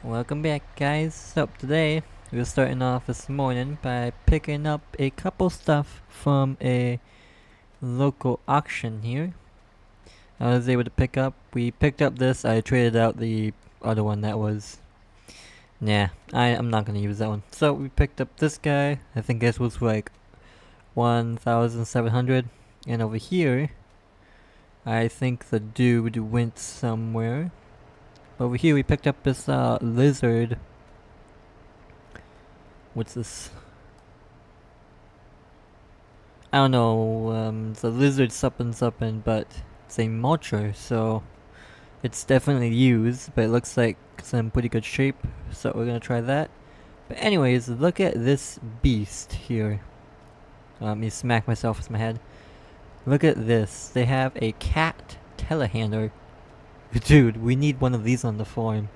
Welcome back, guys. So today we're starting off this morning by picking up a couple stuff from a local auction here. I was able to pick up. We picked up this. I traded out the other one that was. Nah, I'm not gonna use that one. So we picked up this guy. I think this was like 1,700. And over here, I think the dude went somewhere. Over here we picked up this lizard. What's this? I don't know, it's a lizard something, but it's a mulcher, so it's definitely used, but it looks like it's in pretty good shape, so we're gonna try that. But anyways, look at this beast here. Let me smack myself with my head. Look at this. They have a cat telehandler. Dude, we need one of these on the farm.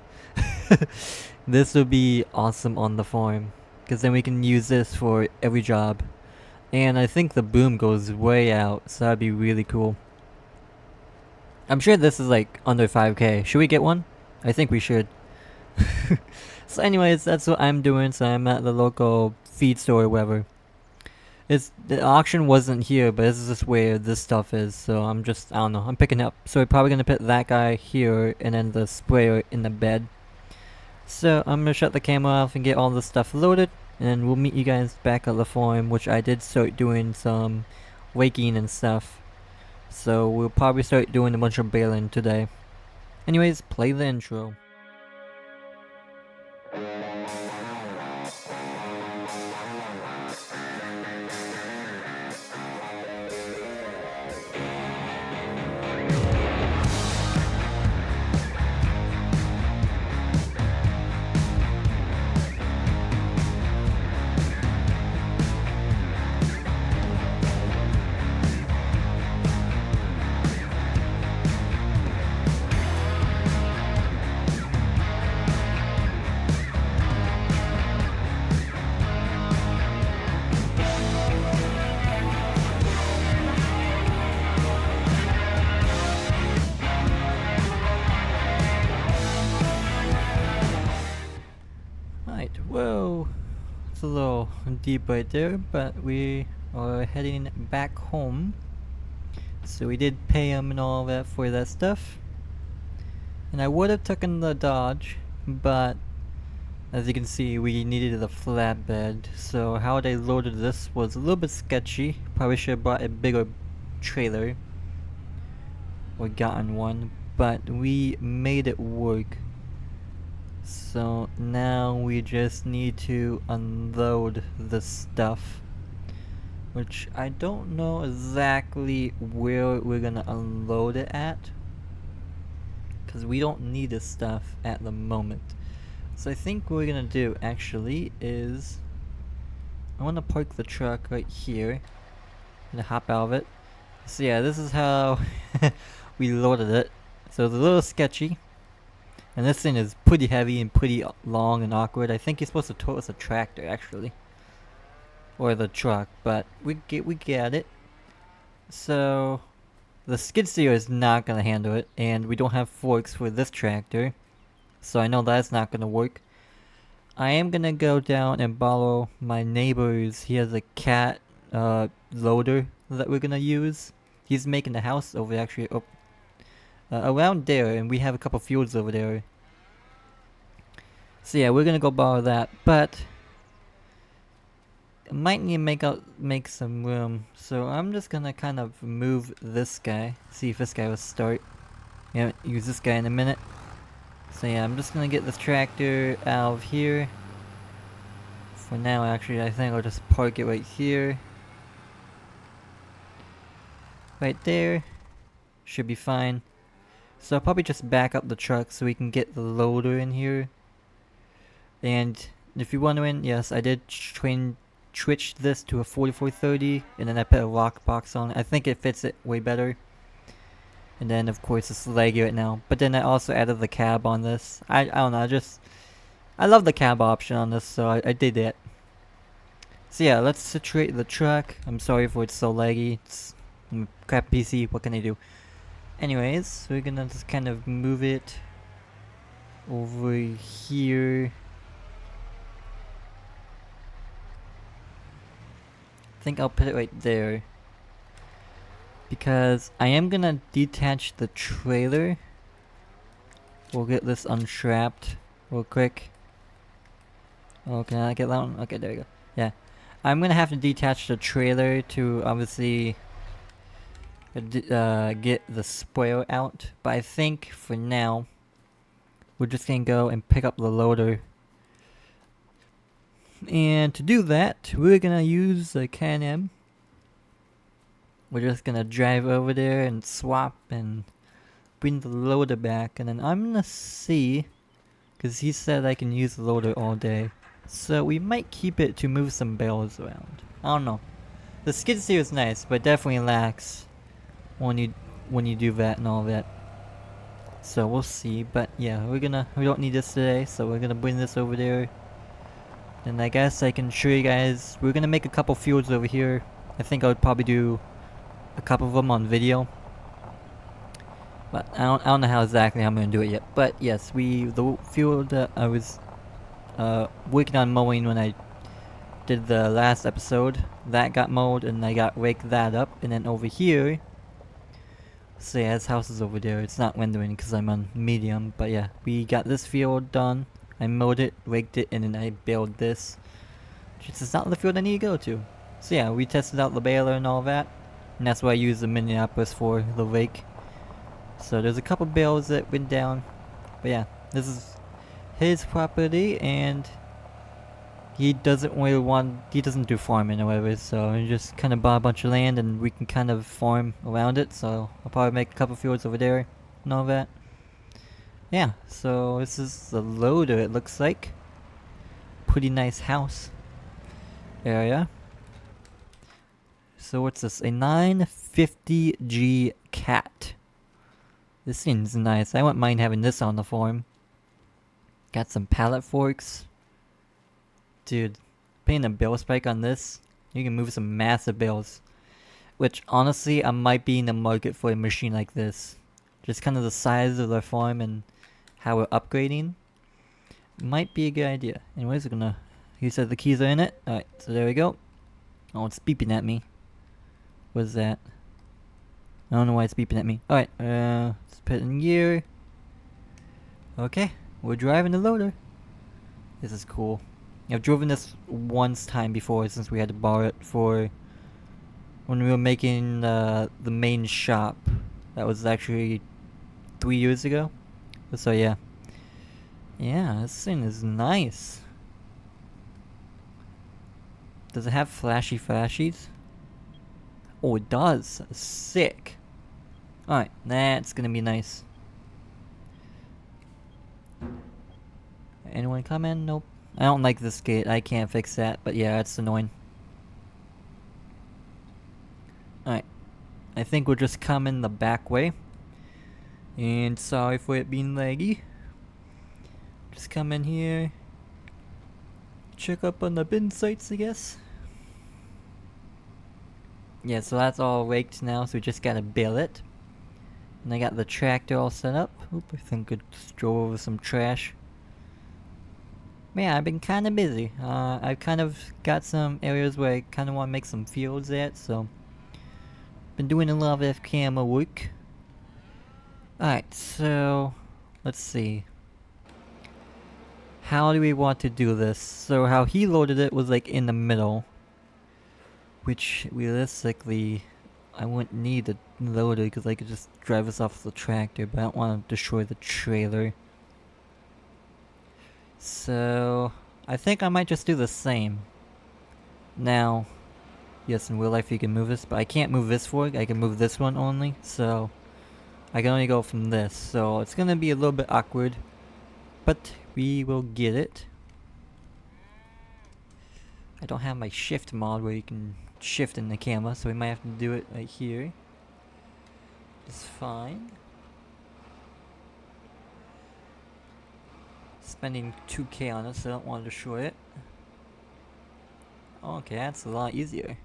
This would be awesome on the farm, because then we can use this for every job. And I think the boom goes way out, so that'd be really cool. I'm sure this is like under 5k. Should we get one? I think we should. So anyways, that's what I'm doing. So I'm at the local feed store or whatever. The auction wasn't here, but this is just where this stuff is. So I don't know, I'm picking up. So we're probably gonna put that guy here and then the sprayer in the bed. So I'm gonna shut the camera off and get all this stuff loaded. And we'll meet you guys back at the farm, which I did start doing some waking and stuff. So we'll probably start doing a bunch of baling today. Anyways, play the intro. Right, whoa. It's a little deep right there, but we are heading back home. So we did pay him and all that for that stuff. And I would have taken the Dodge, but as you can see, we needed a flatbed. So how they loaded this was a little bit sketchy. Probably should have brought a bigger trailer or gotten one, but we made it work. So now we just need to unload the stuff, which I don't know exactly where we're gonna unload it at, because we don't need this stuff at the moment. So I think what we're gonna do actually is I want to park the truck right here. I'm gonna hop out of it. So yeah, this is how we loaded it. So it's a little sketchy. And this thing is pretty heavy and pretty long and awkward. I think you're supposed to tow us a tractor, actually. Or the truck, but we get it. So, the skid steer is not gonna handle it, and we don't have forks for this tractor. So I know that's not gonna work. I am gonna go down and borrow my neighbor's. He has a cat loader that we're gonna use. He's making the house over actually around there, and we have a couple fields over there. So yeah, we're gonna go borrow that, but I might need to make some room. So I'm just gonna kind of move this guy, see if this guy will start. Yeah, use this guy in a minute. So yeah, I'm just gonna get this tractor out of here. For now, actually, I think I'll just park it right here. Right there. Should be fine. So I'll probably just back up the truck so we can get the loader in here. And if you're wondering, yes, I did switch this to a 4430, and then I put a lock box on it. I think it fits it way better. And then of course it's leggy right now. But then I also added the cab on this. I don't know, I love the cab option on this, so I did that. So yeah, let's situate the truck. I'm sorry for it's so laggy. It's crap PC, what can I do? Anyways, we're gonna just kind of move it over here. I think I'll put it right there. Because I am gonna detach the trailer. We'll get this unstrapped real quick. Oh, can I get that one? Okay, there you go. Yeah. I'm gonna have to detach the trailer to obviously get the spoiler out. But I think for now, we're just gonna go and pick up the loader. And to do that, we're gonna use the Can-Am. We're just gonna drive over there and swap and bring the loader back. And then I'm gonna see, because he said I can use the loader all day. So we might keep it to move some bales around. I don't know. The skid steer is nice, but definitely lacks when you do that and all that. So we'll see. But yeah, we don't need this today, so we're gonna bring this over there. And I guess I can show you guys. We're gonna make a couple fields over here. I think I would probably do a couple of them on video. But I don't know how exactly I'm gonna do it yet. But yes, the field that I was working on mowing when I did the last episode, that got mowed and I got raked that up. And then over here, so yeah, his house is over there. It's not rendering because I'm on medium. But yeah, we got this field done. I mowed it, raked it, and then I baled this. Which is not the field I need to go to. So yeah, we tested out the baler and all that. And that's what I used the Minneapolis for, the rake. So there's a couple bales that went down. But yeah, this is his property and he doesn't do farming or whatever, so he just kind of bought a bunch of land and we can kind of farm around it. So I'll probably make a couple fields over there and all that. Yeah, so this is the loader, it looks like. Pretty nice house area. So what's this? A 950G Cat. This seems nice. I wouldn't mind having this on the farm. Got some pallet forks. Dude, putting a bale spike on this, you can move some massive bales. Which honestly, I might be in the market for a machine like this. Just kind of the size of the farm and how we're upgrading. Might be a good idea. Anyways, he said the keys are in it. Alright, so there we go. Oh, it's beeping at me. What is that? I don't know why it's beeping at me. Alright, let's put it in gear. Okay, we're driving the loader. This is cool. I've driven this once time before since we had to borrow it for when we were making the main shop. That was actually 3 years ago. So yeah. Yeah, this thing is nice. Does it have flashies? Oh, it does. Sick. Alright, that's gonna be nice. Anyone come in? Nope. I don't like this gate. I can't fix that, but yeah, it's annoying. Alright. I think we'll just come in the back way. And sorry for it being laggy. Just come in here. Check up on the bin sites, I guess. Yeah, so that's all raked now, so we just gotta bale it. And I got the tractor all set up. Oop, I think I just drove over some trash. Yeah, I've been kinda busy. I've kind of got some areas where I kinda wanna make some fields at, so been doing a lot of camera work. Alright, so let's see. How do we want to do this? So how he loaded it was like in the middle. Which realistically I wouldn't need a loader because I could just drive us off the tractor, but I don't want to destroy the trailer. So I think I might just do the same. Now, yes, in real life you can move this, but I can't move this fork. I can move this one only, so I can only go from this. So it's gonna be a little bit awkward, but we will get it. I don't have my shift mod where you can shift in the camera, so we might have to do it right here. It's fine. Spending 2K on it, so I don't want to destroy it. Okay, that's a lot easier.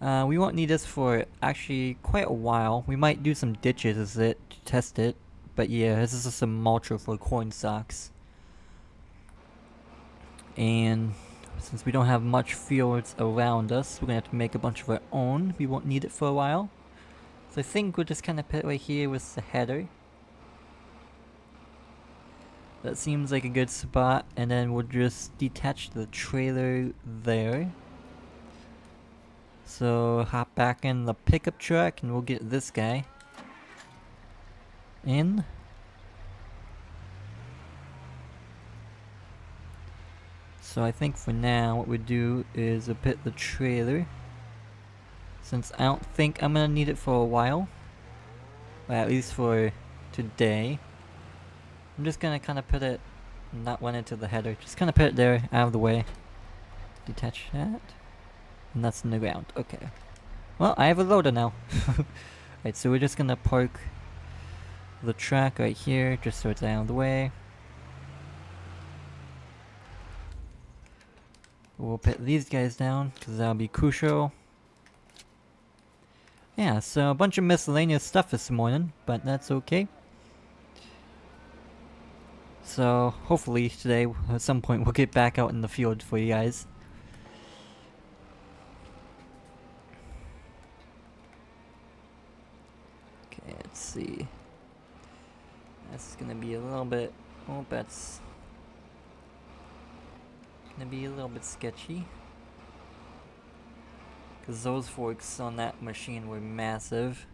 We won't need this for actually quite a while. We might do some ditches as it to test it, But yeah, this is just a mulcher for corn stalks. And since we don't have much fields around us, we're gonna have to make a bunch of our own. We won't need it for a while. So I think we'll just kind of put it right here with the header. That seems like a good spot, and then we'll just detach the trailer there. So hop back in the pickup truck and we'll get this guy in. So I think for now what we do is we'll put the trailer, since I don't think I'm gonna need it for a while, or at least for today. I'm just gonna kind of put it, not run into the header, just kind of put it there out of the way. Detach that, and that's in the ground. Okay. Well, I have a loader now. Right, so we're just gonna park the truck right here, just so it's out of the way. We'll put these guys down, because that'll be crucial. Yeah, so a bunch of miscellaneous stuff this morning, but that's okay. So, hopefully today, at some point, we'll get back out in the field for you guys. Okay, let's see. That's gonna be a little bit... Oh, that's... gonna be a little bit sketchy. Because those forks on that machine were massive.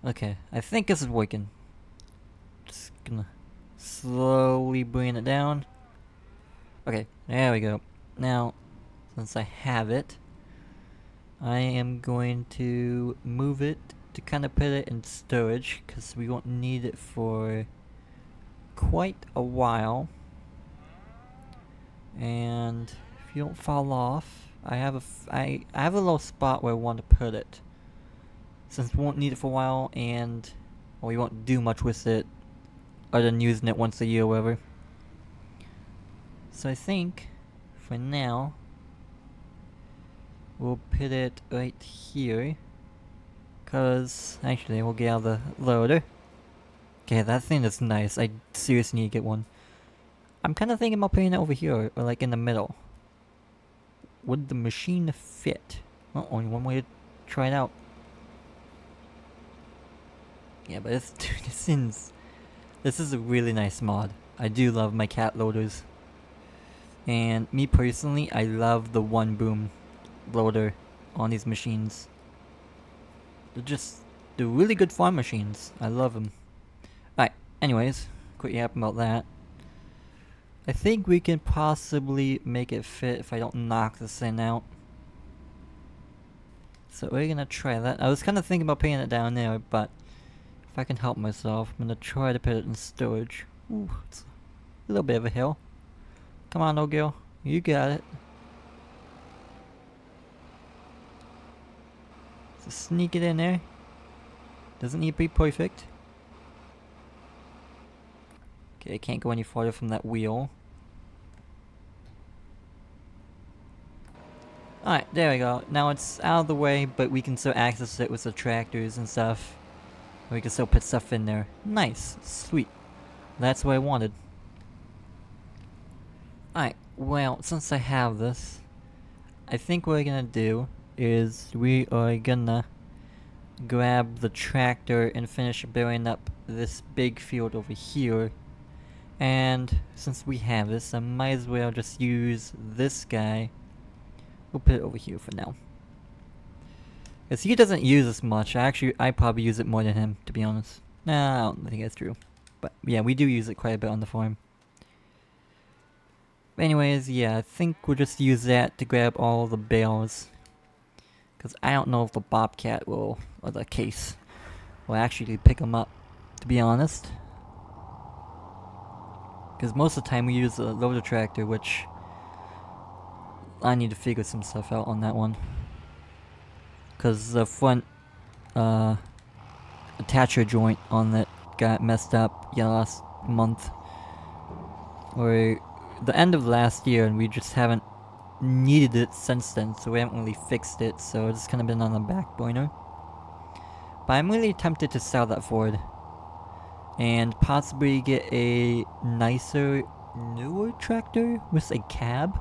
Okay, I think this is working. Just gonna slowly bring it down. Okay, there we go. Now, since I have it, I am going to move it to kind of put it in storage, because we won't need it for quite a while. And if you don't fall off, I have I have a little spot where I want to put it, since we won't need it for a while, and well, we won't do much with it other than using it once a year or whatever. So I think for now we'll put it right here, cause actually we'll get out the loader. Okay, that thing is nice. I seriously need to get one. I'm kind of thinking about putting it over here, or like in the middle. Would the machine fit? Well, only one way to try it out. Yeah, but this is a really nice mod. I do love my cat loaders. And me personally, I love the one boom loader on these machines. They're really good farm machines. I love them. Alright, anyways, quick yap about that. I think we can possibly make it fit if I don't knock this thing out. So we're gonna try that. I was kind of thinking about putting it down there, but if I can help myself, I'm gonna try to put it in storage. Ooh, it's a little bit of a hill. Come on, old girl. You got it. Just sneak it in there. Doesn't need to be perfect. Okay, I can't go any farther from that wheel. Alright, there we go. Now it's out of the way, but we can still access it with the tractors and stuff. We can still put stuff in there. Nice. Sweet. That's what I wanted. Alright, well, since I have this, I think what we're gonna do is we are gonna grab the tractor and finish building up this big field over here. And since we have this, I might as well just use this guy. We'll put it over here for now. Because he doesn't use this much. I probably use it more than him, to be honest. Nah, I don't think that's true. But yeah, we do use it quite a bit on the farm. But anyways, yeah, I think we'll just use that to grab all the bales. Because I don't know if the Bobcat will, or the case, will actually pick them up, to be honest. Because most of the time we use a loader tractor, which I need to figure some stuff out on that one. Because the front attacher joint on it got messed up last month. Or the end of last year, and we just haven't needed it since then, so we haven't really fixed it, so it's kind of been on the back burner. But I'm really tempted to sell that Ford. And possibly get a nicer, newer tractor with a cab.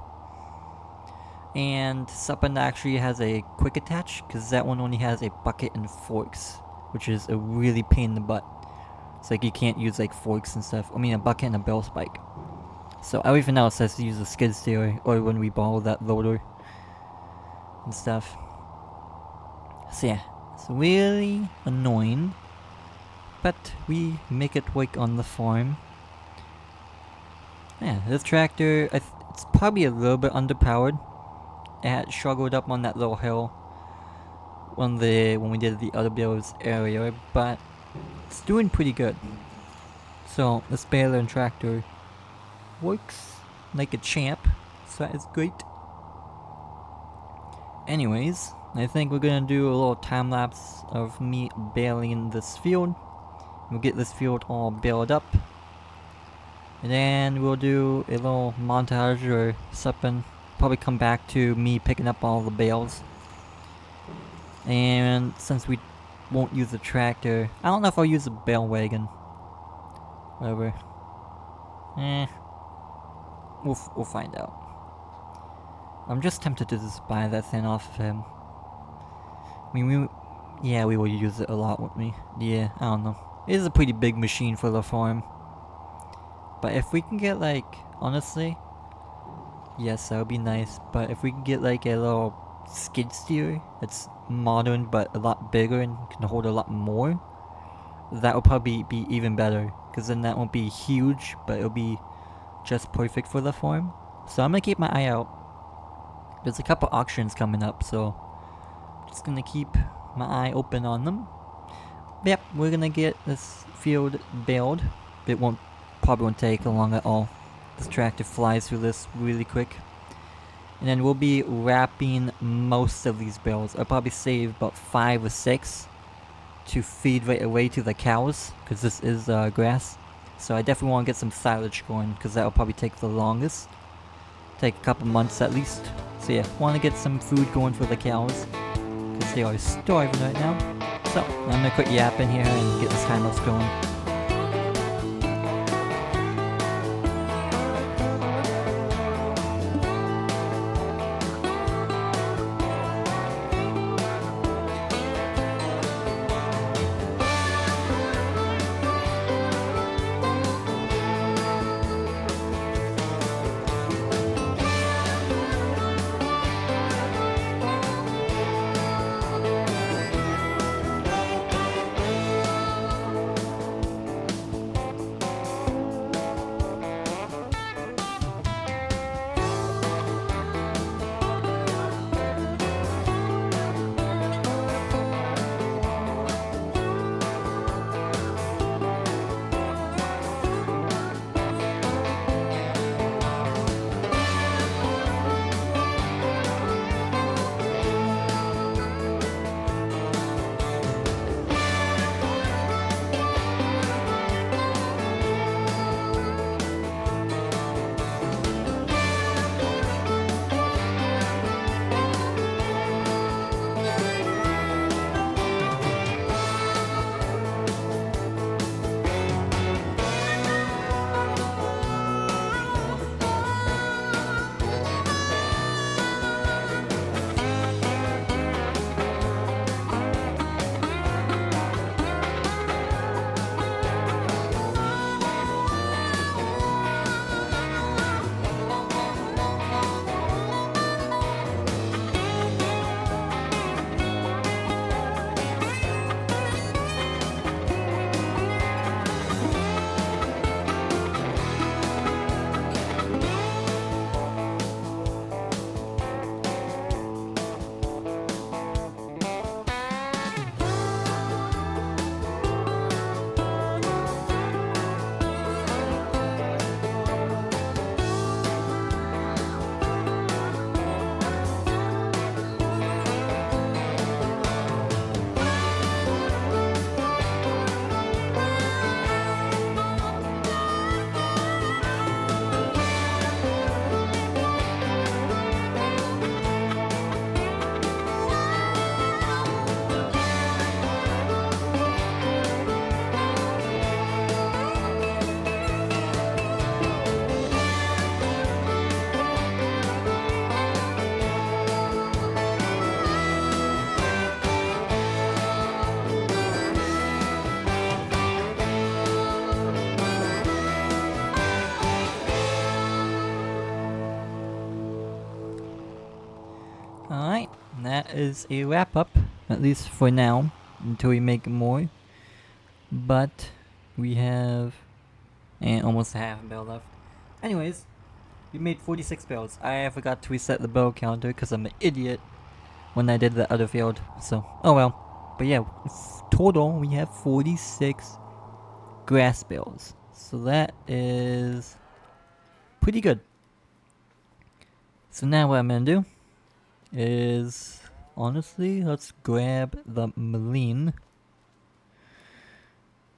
And something that actually has a quick attach, because that one only has a bucket and forks, which is a really pain in the butt. It's like you can't use like forks and stuff. I mean a bucket and a bell spike. So everything else has to use a skid steer, or when we borrow that loader and stuff. So yeah, it's really annoying, but we make it work on the farm. Yeah, this tractor, it's probably a little bit underpowered. It had struggled up on that little hill when we did the other builds earlier, but it's doing pretty good. So this baler and tractor works like a champ, so that is great. Anyways, I think we're gonna do a little time lapse of me baling this field. We'll get this field all baled up, and then we'll do a little montage or something. Probably come back to me picking up all the bales. And since we won't use the tractor, I don't know if I'll use the bale wagon. Whatever. We'll find out. I'm just tempted to just buy that thing off of him. I mean, we will use it a lot, won't we? Yeah, I don't know. It is a pretty big machine for the farm. But if we can get like, honestly, yes, that would be nice. But if we can get like a little skid steer that's modern but a lot bigger and can hold a lot more, that would probably be even better. Because then that won't be huge, but it'll be just perfect for the farm. So I'm gonna keep my eye out. There's a couple auctions coming up, so just gonna keep my eye open on them. But yep, we're gonna get this field baled. It probably won't take long at all. This tractor flies through this really quick. And then we'll be wrapping most of these bales. I'll probably save about 5 or 6 to feed right away to the cows, because this is grass. So I definitely want to get some silage going, because that will probably take the longest. Take a couple months at least. So yeah, want to get some food going for the cows, because they are starving right now. So I'm gonna quit yapping here and get this time lapse going. is a wrap up, at least for now, until we make more. But we have almost half a bale left. Anyways, we made 46 bales. I forgot to reset the bale counter because I'm an idiot when I did the other field. So, oh well. But yeah, total we have 46 grass bales. So that is pretty good. So now what I'm gonna do is, honestly, let's grab the Baling.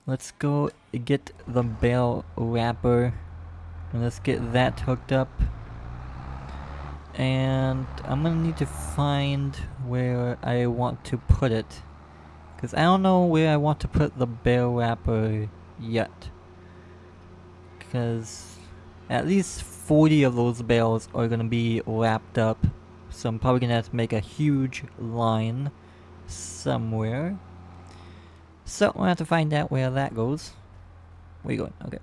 Let's go get the bale wrapper and let's get that hooked up. And I'm gonna need to find where I want to put it, because I don't know where I want to put the bale wrapper yet. Because at least 40 of those bales are gonna be wrapped up, so I'm probably gonna have to make a huge line somewhere. So we'll have to find out where that goes. Where you going? Okay.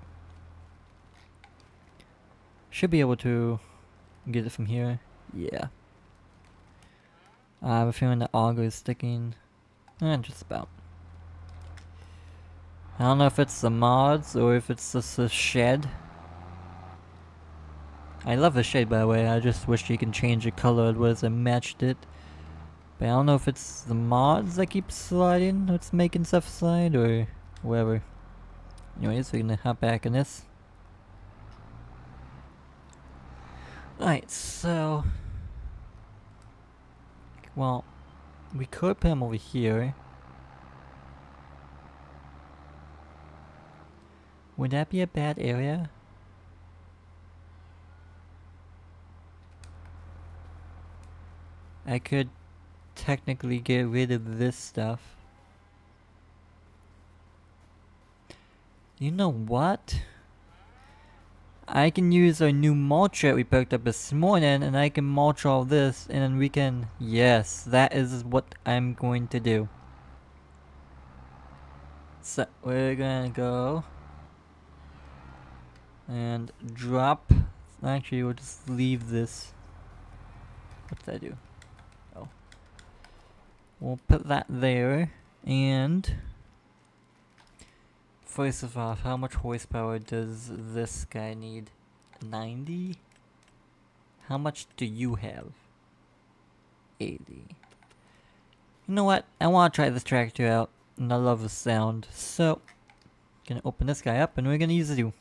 Should be able to get it from here. Yeah. I have a feeling the auger is sticking. Just about. I don't know if it's the mods or if it's just the shed. I love the shade, by the way. I just wish you can change the color as I matched it. But I don't know if it's the mods that keep sliding, it's making stuff slide, or whatever. Anyways, we're gonna hop back in this. Alright, so... well, we could put him over here. Would that be a bad area? I could technically get rid of this stuff. You know what? I can use our new mulch that we picked up this morning, and I can mulch all this, and then we can... yes, that is what I'm going to do. So, we're gonna go and drop... actually, we'll just leave this. What did I do? Oh. We'll put that there, and... first of all, how much horsepower does this guy need? 90? How much do you have? 80. You know what? I want to try this tractor out, and I love the sound. So, gonna open this guy up, and we're gonna use it.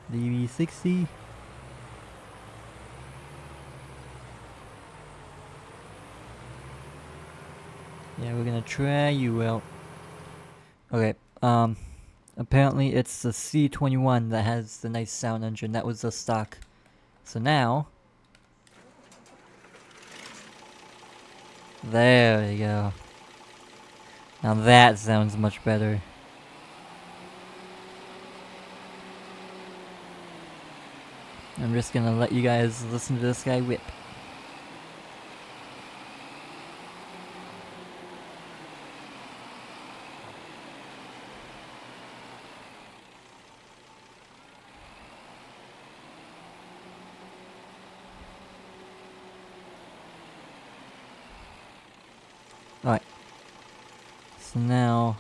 DV60. Yeah, we're gonna try you out. Okay, apparently it's the C21 that has the nice sound engine. That was the stock. So now... there you go. Now that sounds much better. I'm just gonna let you guys listen to this guy whip. Alright. So now...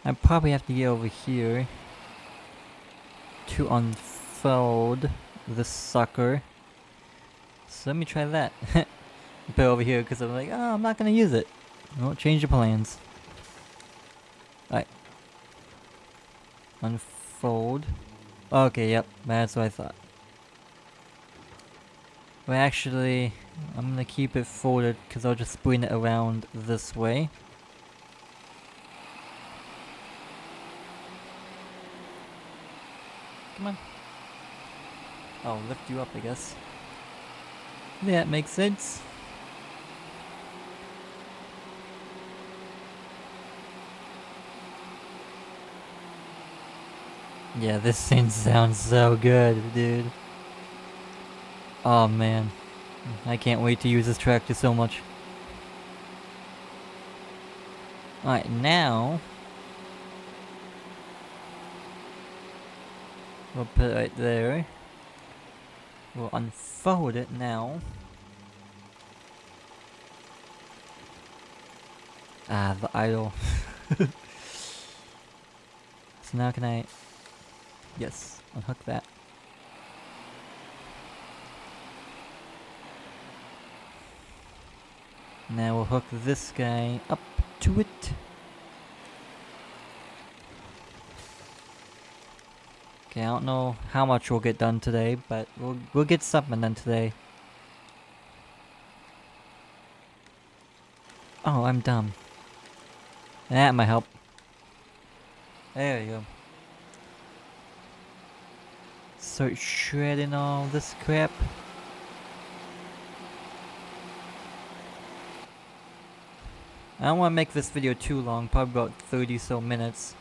I probably have to get over here to unfold this sucker. So let me try that. Put it over here because I'm like, oh, I'm not gonna use it. I won't change your plans. Alright. Unfold. Okay, yep, that's what I thought. Well, actually, I'm gonna keep it folded because I'll just spin it around this way. Come on. I'll lift you up, I guess. Yeah, that makes sense. Yeah, this thing sounds so good, dude. Oh man, I can't wait to use this tractor so much. Alright, now we'll put it right there. We'll unfold it now. Ah, the idol. So now can I... Yes, unhook that. Now we'll hook this guy up to it. Okay, I don't know how much we'll get done today, but we'll get something done today. Oh, I'm dumb. That might help. There you go. Start shredding all this crap. I don't want to make this video too long, probably about 30 so minutes.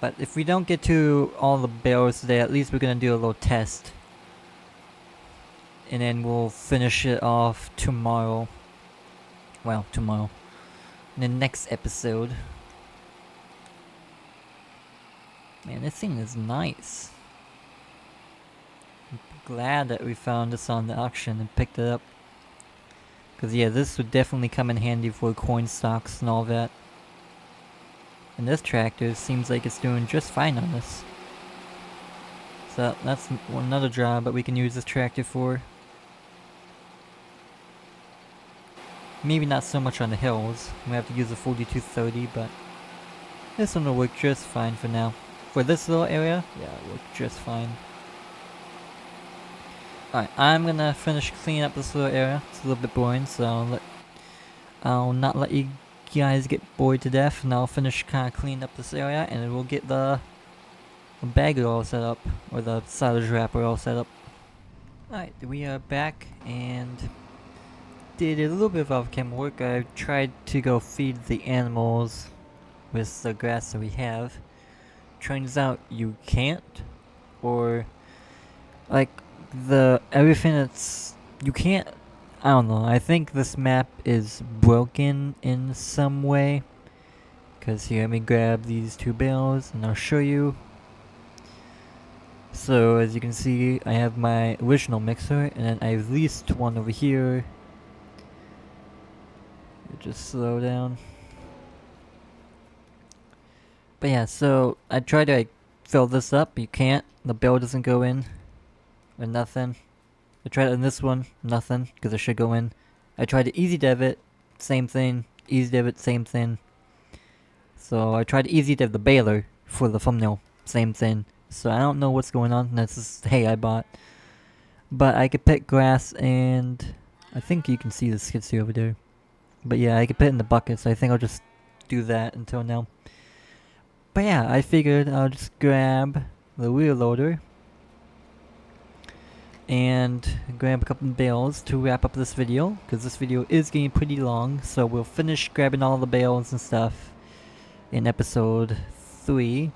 But if we don't get to all the bales today, at least we're gonna do a little test. And then we'll finish it off tomorrow. Well, tomorrow. In the next episode. Man, this thing is nice. I'm glad that we found this on the auction and picked it up. Cause yeah, this would definitely come in handy for coin stocks and all that. And this tractor seems like it's doing just fine on this. So that's another job that we can use this tractor for. Maybe not so much on the hills. We have to use a 4230, but this one will work just fine for now. For this little area, yeah, it'll work just fine. Alright, I'm gonna finish cleaning up this little area. It's a little bit boring, so I'll not let you guys get bored to death, and I'll finish kind of cleaning up this area, and then we'll get the bagger all set up, or the silage wrapper all set up. Alright, we are back, and did a little bit of off-camera work. I tried to go feed the animals with the grass that we have. Turns out you can't, or like everything that's you can't. I don't know. I think this map is broken in some way. Cause here, let me grab these two bales and I'll show you. So as you can see, I have my original mixer, and then I have at least one over here. Just slow down. But yeah, so I tried to fill this up. You can't. The bale doesn't go in. Or nothing. I tried it on this one. Nothing. Because it should go in. I tried to easy dev it. Same thing. Easy dev it. Same thing. So I tried to easy dev the baler for the thumbnail. Same thing. So I don't know what's going on. This is hay I bought. But I could pick grass, and I think you can see the skid steer over there. But yeah, I could put it in the bucket, so I think I'll just do that until now. But yeah, I figured I'll just grab the wheel loader and grab a couple of bales to wrap up this video, because this video is getting pretty long. So we'll finish grabbing all the bales and stuff in episode 3.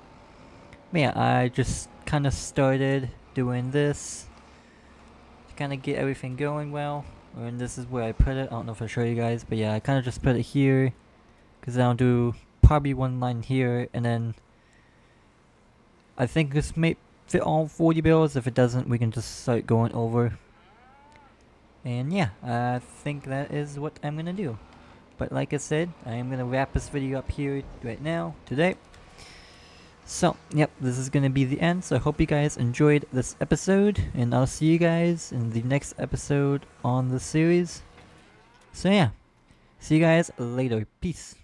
But yeah, I just kind of started doing this to kind of get everything going well. And this is where I put it. I don't know if I'll show you guys, but yeah, I kind of just put it here, because I'll do probably one line here, and then I think this may fit all 40 bales. If it doesn't, we can just start going over. And yeah, I think that is what I'm gonna do. But like I said, I am gonna wrap this video up here right now, today. So, yep, this is gonna be the end. So I hope you guys enjoyed this episode, and I'll see you guys in the next episode on the series. So yeah, see you guys later. Peace.